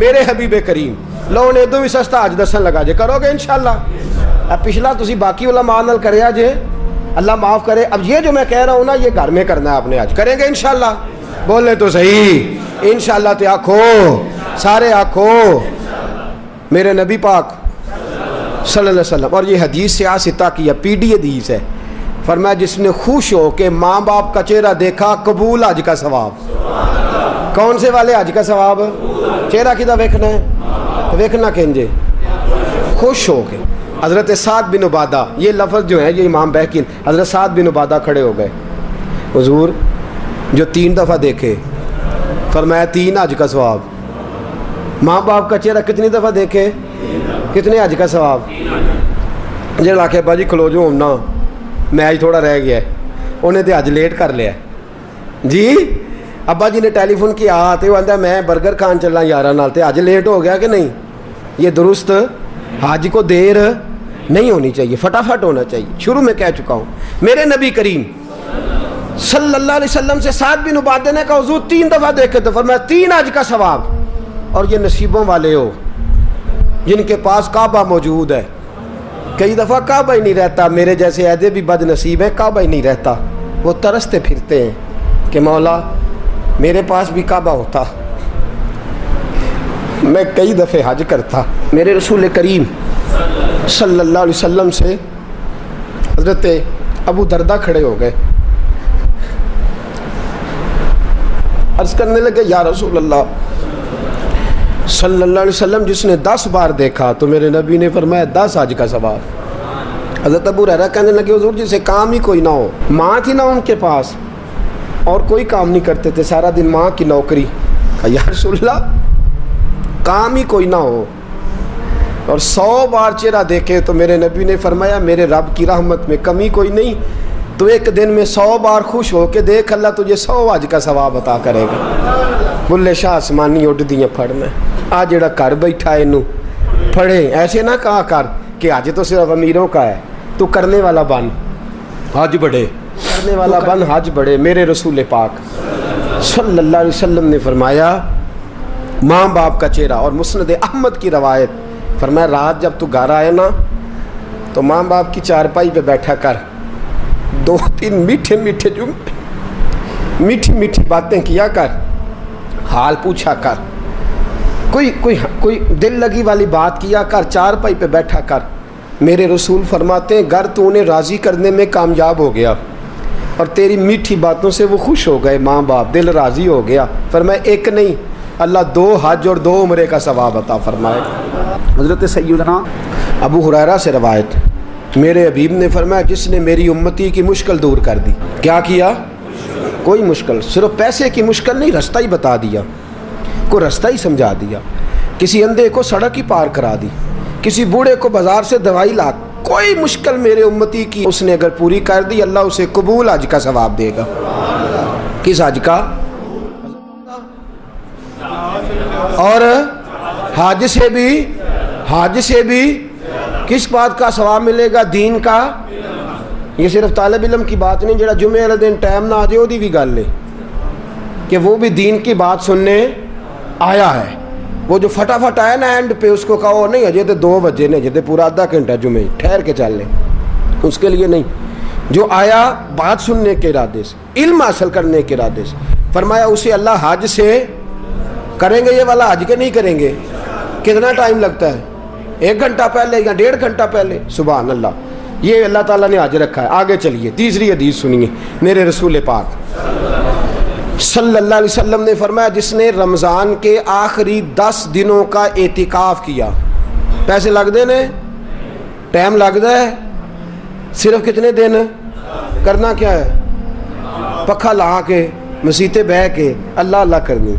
میرے حبیب کریم لو نے ادو بھی سستا حج دسن لگا جے کرو گے انشاءاللہ. اب پچھلا تسی باقی علماء نال کریا جے اللہ معاف کرے. اب یہ جو میں کہہ رہا ہوں نا یہ گھر میں کرنا ہے آپ نے حج کریں گے انشاءاللہ. بولے تو صحیح انشاءاللہ. تے آکھو سارے آکھو میرے نبی پاک صلی اللہ علیہ وسلم. اور یہ حدیث سے آستا کی پی ڈی حدیث ہے. فرمایا جس نے خوش ہو کہ ماں باپ کا چہرہ دیکھا قبول حج کا ثواب. کون سے والے حج کا ثواب؟ چہرہ کدھا ویکھنا ہے؟ ویکھنا کہنجے خوش ہو کے. حضرت سعد بن عبادہ یہ لفظ جو ہے یہ امام بہقی حضرت سعد بن عبادہ کھڑے ہو گئے. حضور جو 3 دفعہ دیکھے فرمایا 3 حج کا ثواب. ماں باپ کا چہرہ کتنی دفعہ دیکھے کتنے حج کا ثواب. جڑا کہ ابا جی کھلو جو ہونا میچ تھوڑا رہ گیا ہے انہیں تو حج لیٹ کر لیا جی. ابا جی نے ٹیلی فون کیا تو وہ آتا میں برگر کھان چلا یارہ نال تے حج لیٹ ہو گیا کہ نہیں. یہ درست حج کو دیر نہیں ہونی چاہیے فٹافٹ ہونا چاہیے. شروع میں کہہ چکا ہوں میرے نبی کریم صلی اللہ علیہ وسلم سے سعد بن عبادہ نے کہا حضور 3 دفعہ دیکھے تو فرمایا 3 حج کا ثواب. اور یہ نصیبوں والے ہو جن کے پاس کعبہ موجود ہے. کئی دفعہ کعبہ ہی نہیں رہتا. میرے جیسے عہدے بھی بد نصیب ہیں کعبہ ہی نہیں رہتا. وہ ترستے پھرتے ہیں کہ مولا میرے پاس بھی کعبہ ہوتا میں کئی دفعہ حج کرتا. میرے رسول کریم صلی اللہ علیہ وسلم سے حضرت ابو دردہ کھڑے ہو گئے. عرض کرنے لگے یا رسول اللہ صلی اللہ علیہ وسلم جس نے 10 بار دیکھا تو میرے نبی نے فرمایا 10 حج کا ثواب. حضرت ابو ہریرہ کہنے لگے حضور جسے کام ہی کوئی نہ ہو. ماں تھی نہ ان کے پاس اور کوئی کام نہیں کرتے تھے سارا دن ماں کی نوکری. کہا یا رسول اللہ کام ہی کوئی نہ ہو اور 100 بار چہرہ دیکھے تو میرے نبی نے فرمایا میرے رب کی رحمت میں کمی کوئی نہیں. تو ایک دن میں 100 بار خوش ہو کے دیکھ اللہ تجھے 100 حج کا ثواب عطا کرے گا. بلے شاہ آسمانی اڈ دیاں پھڑنا آ جڑا گھر بیٹھا ہے انہوں پڑھے. ایسے نہ کہا کر کہ حج تو صرف امیروں کا ہے. تو کرنے والا بن حج بڑھے کرنے والا بن حج بڑھے. میرے رسول پاک صلی اللہ علیہ وسلم نے فرمایا ماں باپ کا چہرہ. اور مسند احمد کی روایت فرمایا رات جب تو گھر آئے نا تو ماں باپ کی چارپائی پہ بیٹھا کر 2-3 میٹھے میٹھے جملے میٹھی میٹھی باتیں کیا کر. حال پوچھا کر. کوئی دل لگی والی بات کیا کر. چارپائی پہ بیٹھا کر. میرے رسول فرماتے ہیں گر تو انہیں راضی کرنے میں کامیاب ہو گیا اور تیری میٹھی باتوں سے وہ خوش ہو گئے ماں باپ دل راضی ہو گیا. فرمایا ایک نہیں اللہ 2 حج اور 2 عمرے کا ثواب عطا فرمائے. حضرت سیدنا ابو ہریرہ سے روایت میرے حبیب نے فرمایا جس نے میری امتی کی مشکل دور کر دی. کیا کیا؟ کوئی مشکل. صرف پیسے کی مشکل نہیں رستہ ہی بتا دیا. کوئی رستہ ہی سمجھا دیا. کسی اندھے کو سڑک ہی پار کرا دی. کسی بوڑھے کو بازار سے دوائی لا. کوئی مشکل میرے امتی کی اس نے اگر پوری کر دی اللہ اسے قبول حج کا ثواب دے گا. کس حج کا؟ اور حج سے بھی کس بات کا ثواب ملے گا؟ دین کا. یہ صرف طالب علم کی بات نہیں جڑا جمعے والے دن ٹائم نہ آ جائے وہ بھی گل ہے کہ وہ بھی دین کی بات سننے آیا ہے. وہ جو فٹافٹ آیا نا اینڈ پہ اس کو کہو نہیں اجے تو 2 بجے نے اجے تو پورا آدھا گھنٹہ جمعے ٹھہر کے چل لیں. اس کے لیے نہیں. جو آیا بات سننے کے ارادے سے علم حاصل کرنے کے ارادے سے فرمایا اسے اللہ حج سے کریں گے. یہ والا حج کے نہیں کریں گے. کتنا ٹائم لگتا ہے؟ 1 گھنٹہ پہلے یا 1.5 گھنٹہ پہلے. سبحان اللہ. یہ اللہ تعالیٰ نے حج رکھا ہے. آگے چلیے تیسری حدیث سنیے. میرے رسول پاک صلی اللہ علیہ وسلم نے فرمایا جس نے رمضان کے آخری 10 دنوں کا اعتکاف کیا. پیسے لگتے ہیں ٹائم لگتا ہے. صرف کتنے دن کرنا کیا ہے؟ پکھا لا کے مسیتے بہ کے اللہ اللہ کرنی.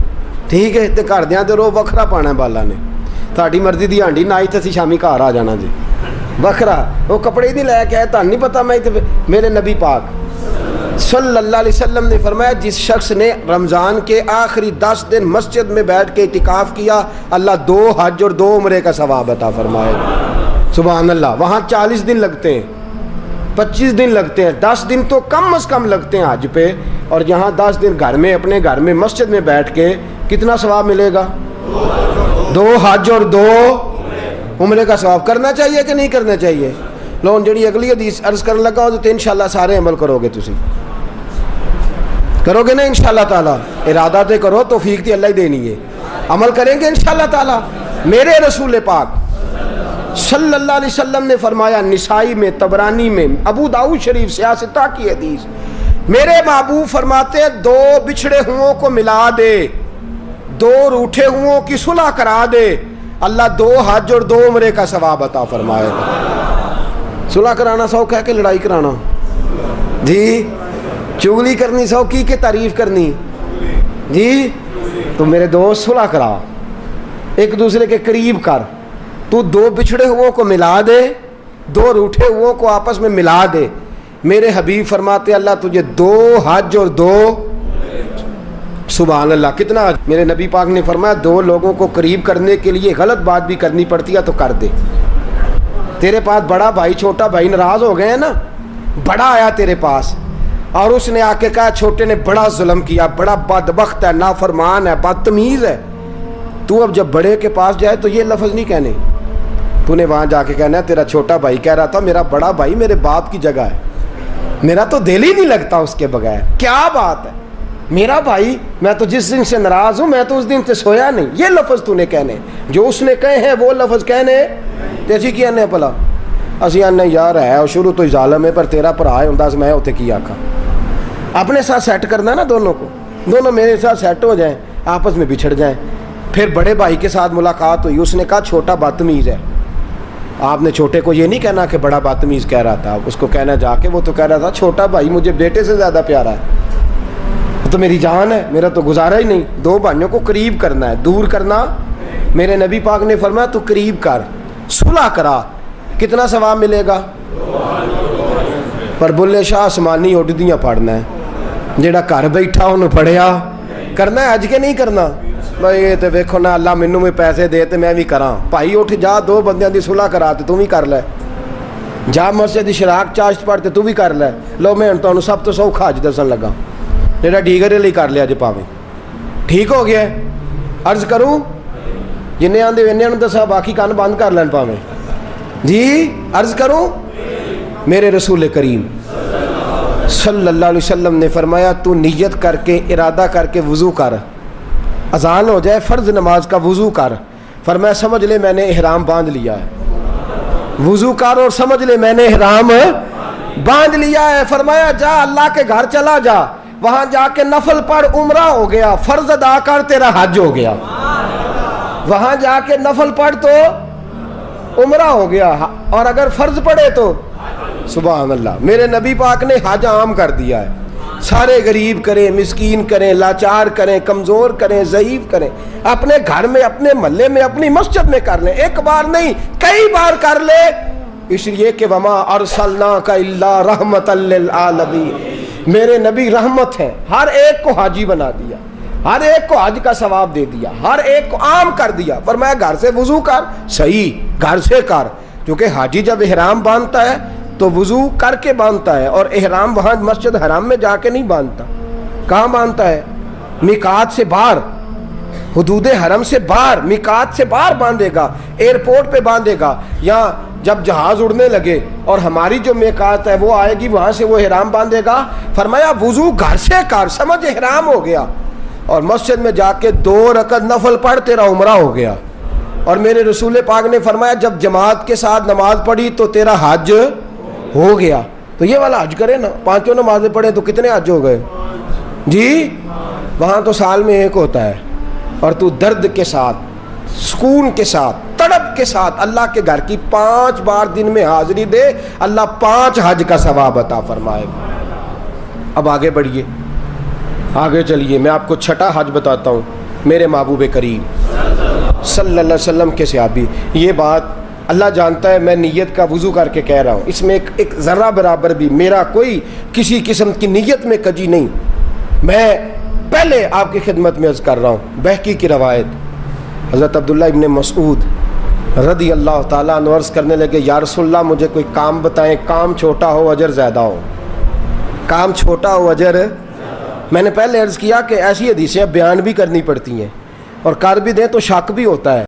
ٹھیک ہے تو گھر دیاں تے رو وکھرا پانا بالا نے. تھاڑی مرضی دی ہانڈی نہ ہی تو اسی شامی گھر آ جانا جی وکھرا. وہ کپڑے ہی نہیں لے کے آئے تھا نہیں پتا. میں میرے نبی پاک صلی اللہ علیہ وسلم نے فرمایا جس شخص نے رمضان کے آخری 10 دن مسجد میں بیٹھ کے اعتکاف کیا اللہ 2 حج اور 2 عمرے کا ثواب عطا فرمائے. سبحان اللہ. وہاں 40 دن لگتے ہیں 25 دن لگتے ہیں 10 دن تو کم از کم لگتے ہیں حج پہ. اور یہاں 10 دن گھر میں اپنے گھر میں مسجد میں بیٹھ کے کتنا ثواب ملے گا؟ دو حج اور دو عمرے کا ثواب کرنا چاہیے کہ نہیں کرنا چاہیے؟ لو جڑی اگلی حدیث عرض کرنے لگا تو انشاءاللہ سارے عمل کرو گے، تسی کرو گے نا انشاءاللہ تعالی؟ ارادہ تے کرو، توفیق تے اللہ ہی دینی ہے، عمل کریں گے انشاءاللہ تعالی۔ میرے رسول پاک صلی اللہ علیہ وسلم نے فرمایا، نسائی میں، طبرانی میں، ابو داؤد شریف سیاستہ کی حدیث، میرے محبوب فرماتے دو بچھڑے ہوں کو ملا دے، دو روٹھے ہوں کی صلح کرا دے، اللہ دو حج اور دو عمرے کا ثواب عطا فرمائے گا۔ صلح کرانا سوکھ ہے کہ لڑائی کرانا؟ جی چغلی کرنی سوکھی کہ تعریف کرنی؟ جی تو میرے دوست صلح کرا، ایک دوسرے کے قریب کر، تو دو بچھڑے ہوں کو ملا دے، دو روٹھے ہوں کو آپس میں ملا دے۔ میرے حبیب فرماتے اللہ تجھے دو حج اور دو، سبحان اللہ کتنا! میرے نبی پاک نے فرمایا دو لوگوں کو قریب کرنے کے لیے غلط بات بھی کرنی پڑتی ہے تو کر دے۔ تیرے پاس بڑا بھائی چھوٹا بھائی ناراض ہو گئے ہیں نا، بڑا آیا تیرے پاس اور اس نے آ کے کہا چھوٹے نے بڑا ظلم کیا، بڑا بدبخت ہے، نافرمان ہے، بدتمیز ہے، تو اب جب بڑے کے پاس جائے تو یہ لفظ نہیں کہنے، تو نے وہاں جا کے کہنا ہے تیرا چھوٹا بھائی کہہ رہا تھا میرا بڑا بھائی میرے باپ کی جگہ ہے، میرا تو دل ہی نہیں لگتا اس کے بغیر، کیا بات ہے میرا بھائی، میں تو جس دن سے ناراض ہوں میں تو اس دن سے سویا نہیں، یہ لفظ تو نے کہنے، جو اس نے کہے ہیں وہ لفظ کہنے تیسی کی آنے پلا اسی آنے یار ہے شروع تو ہی ظالم ہے پر تیرا پر آئے ہوں میں ہوتے کی آکھا۔ اپنے ساتھ سیٹ کرنا نا دونوں کو، دونوں میرے ساتھ سیٹ ہو جائیں، آپس میں بچھڑ جائیں۔ پھر بڑے بھائی کے ساتھ ملاقات ہوئی، اس نے کہا چھوٹا بدتمیز ہے، آپ نے چھوٹے کو یہ نہیں کہنا کہ بڑا بدتمیز کہہ رہا تھا، اس کو کہنا جا کے وہ تو کہہ رہا تھا چھوٹا بھائی مجھے بیٹے سے زیادہ پیارا ہے، تو میری جان ہے، میرا تو گزارا ہی نہیں۔ دو بھائیوں کو قریب کرنا ہے، دور کرنا۔ میرے نبی پاک نے فرمایا تو قریب کر، صلح کرا، کتنا ثواب ملے گا؟ پر بلے شاہ آسمانی اڈدیاں پڑھنا ہے، جیڑا گھر بیٹھا انہوں پڑھیا کرنا ہے، اج کے نہیں کرنا بھائی یہ تو ویکھو نا اللہ مینوں میں پیسے دے تے میں بھی کراں، بھائی اٹھ جا دو بندیاں دی صلح کرا تے تو بھی کر لے، جا مسجد دی شراک چاشت پڑھ تے تو بھی کر لے۔ لو میں تمہیں سب تو سوکھا حج دسن لگا، جیڑا ڈیگرے لئی کر لیا جے پاویں ٹھیک ہو گیا۔ عرض کروں جنہیں آندے انہیں دسا باقی کان بند کر لین پاویں جی۔ عرض کروں میرے رسول کریم صلی اللہ علیہ وسلم نے فرمایا تو نیت کر کے ارادہ کر کے وضو کر، اذان ہو جائے فرض نماز کا وضو کر، فرمایا سمجھ لے میں نے احرام باندھ لیا ہے، وضو کر اور سمجھ لے میں نے احرام باندھ لیا ہے۔ فرمایا جا اللہ کے گھر چلا جا، وہاں جا کے نفل پڑھ عمرہ ہو گیا، فرض ادا کر تیرا حج ہو گیا، وہاں جا کے نفل پڑھ تو عمرہ ہو گیا، اور اگر فرض پڑھے تو سبحان اللہ۔ میرے نبی پاک نے حج عام کر دیا ہے، سارے غریب کریں، مسکین کریں، لاچار کریں، کمزور کریں، ضعیف کریں، اپنے گھر میں، اپنے محلے میں، اپنی مسجد میں کر لیں، ایک بار نہیں کئی بار کر لے، اس لیے کہ وما ارسلناک الا رحمۃ للعالمین، میرے نبی رحمت ہیں، ہر ایک کو حاجی بنا دیا، ہر ایک کو حج کا ثواب دے دیا، ہر ایک کو عام کر دیا۔ فرمایا گھر سے وضو کر، صحیح گھر سے کر، کیونکہ حاجی جب احرام باندھتا ہے تو وضو کر کے باندھتا ہے، اور احرام وہاں مسجد حرام میں جا کے نہیں باندھتا، کہاں باندھتا ہے؟ میقات سے باہر، حدود حرم سے باہر، میقات سے باہر باندھے گا، ایئرپورٹ پہ باندھے گا، یا جب جہاز اڑنے لگے اور ہماری جو میقات ہے وہ آئے گی وہاں سے وہ احرام باندھے گا۔ فرمایا وضو گھر سے کر، سمجھ احرام ہو گیا، اور مسجد میں جا کے 2 رکعت نفل پڑھ تیرا عمرہ ہو گیا۔ اور میرے رسول پاک نے فرمایا جب جماعت کے ساتھ نماز پڑھی تو تیرا حج ہو گیا۔ تو یہ والا حج کرے نا، 5 نمازیں پڑھے تو کتنے حج ہو گئے جی؟ وہاں تو سال میں ایک ہوتا ہے، اور تو درد کے ساتھ، سکون کے ساتھ، تڑپ کے ساتھ اللہ کے گھر کی 5 بار دن میں حاضری دے، اللہ 5 حج کا ثواب عطا فرمائے گا۔ اب آگے بڑھیے، آگے چلیے، میں آپ کو 6واں حج بتاتا ہوں۔ میرے محبوب کریم صلی اللہ علیہ وسلم کے صحابی، یہ بات اللہ جانتا ہے میں نیت کا وضو کر کے کہہ رہا ہوں، اس میں ایک ذرہ برابر بھی میرا کوئی کسی قسم کی نیت میں کجی نہیں، میں پہلے آپ کی خدمت میں عرض کر رہا ہوں۔ بہقی کی روایت، حضرت عبداللہ ابن مسعود رضی اللہ تعالیٰ عنہ عرض کرنے لگے یا رسول اللہ مجھے کوئی کام بتائیں، کام چھوٹا ہو اجر زیادہ ہو، کام چھوٹا ہو اجر۔ میں نے پہلے عرض کیا کہ ایسی حدیثیں بیان بھی کرنی پڑتی ہیں، اور کر بھی دیں تو شک بھی ہوتا ہے۔